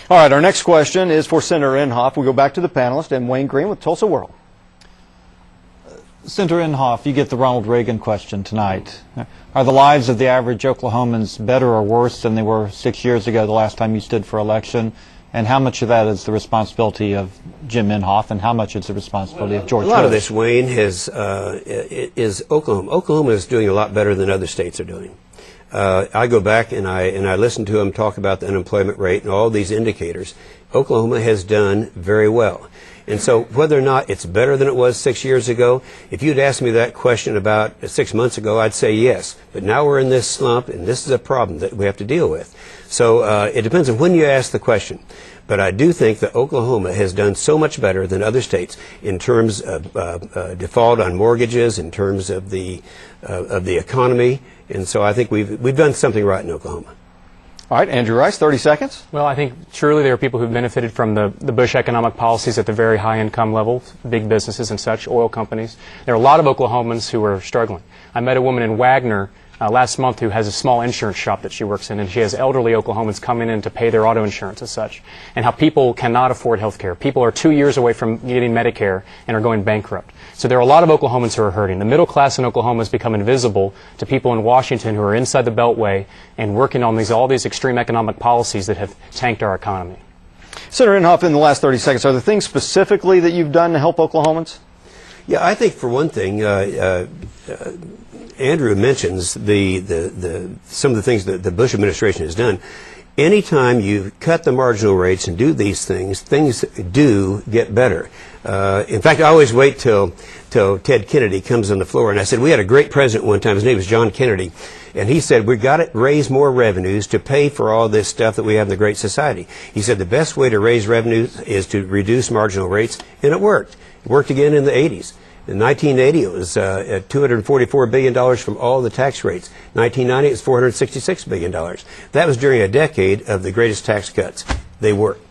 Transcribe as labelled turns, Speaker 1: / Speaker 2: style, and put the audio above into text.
Speaker 1: All right, our next question is for Senator Inhofe. We go back to the panelist and Wayne Green with Tulsa World.
Speaker 2: Senator Inhofe, you get the Ronald Reagan question tonight. Are the lives of the average Oklahomans better or worse than they were 6 years ago, the last time you stood for election? And how much of that is the responsibility of Jim Inhofe, and how much is the responsibility of George
Speaker 3: A lot
Speaker 2: Bush?
Speaker 3: of this, Wayne, is Oklahoma. Oklahoma is doing a lot better than other states are doing. I go back and I listen to him talk about the unemployment rate and all these indicators. Oklahoma has done very well. And so whether or not it's better than it was 6 years ago, if you'd asked me that question about 6 months ago, I'd say yes. But now we're in this slump, and this is a problem that we have to deal with. So it depends on when you ask the question. But I do think that Oklahoma has done so much better than other states in terms of default on mortgages, in terms of the economy. And so I think we've done something right in Oklahoma.
Speaker 1: All right, Andrew Rice, 30 seconds.
Speaker 4: Well, I think surely there are people who've benefited from the Bush economic policies at the very high income level, big businesses and such, oil companies. There are a lot of Oklahomans who are struggling. I met a woman in Wagner last month who has a small insurance shop that she works in, and she has elderly Oklahomans coming in to pay their auto insurance and such, and how people cannot afford health care. People are 2 years away from getting Medicare and are going bankrupt. So there are a lot of Oklahomans who are hurting. The middle class in Oklahoma has become invisible to people in Washington who are inside the Beltway and working on all these extreme economic policies that have tanked our economy.
Speaker 1: Senator Inhofe, in the last 30 seconds, are there things specifically that you've done to help Oklahomans?
Speaker 3: Yeah, I think for one thing, Andrew mentions some of the things that the Bush administration has done. Anytime you cut the marginal rates and do these things, things do get better. In fact, I always wait till Ted Kennedy comes on the floor, and I said, we had a great president one time, his name was John Kennedy, and he said, we've got to raise more revenues to pay for all this stuff that we have in the Great Society. He said the best way to raise revenues is to reduce marginal rates, and it worked. It worked again in the 80s. In 1980, it was $244 billion from all the tax rates. 1990, it was $466 billion. That was during a decade of the greatest tax cuts. They worked.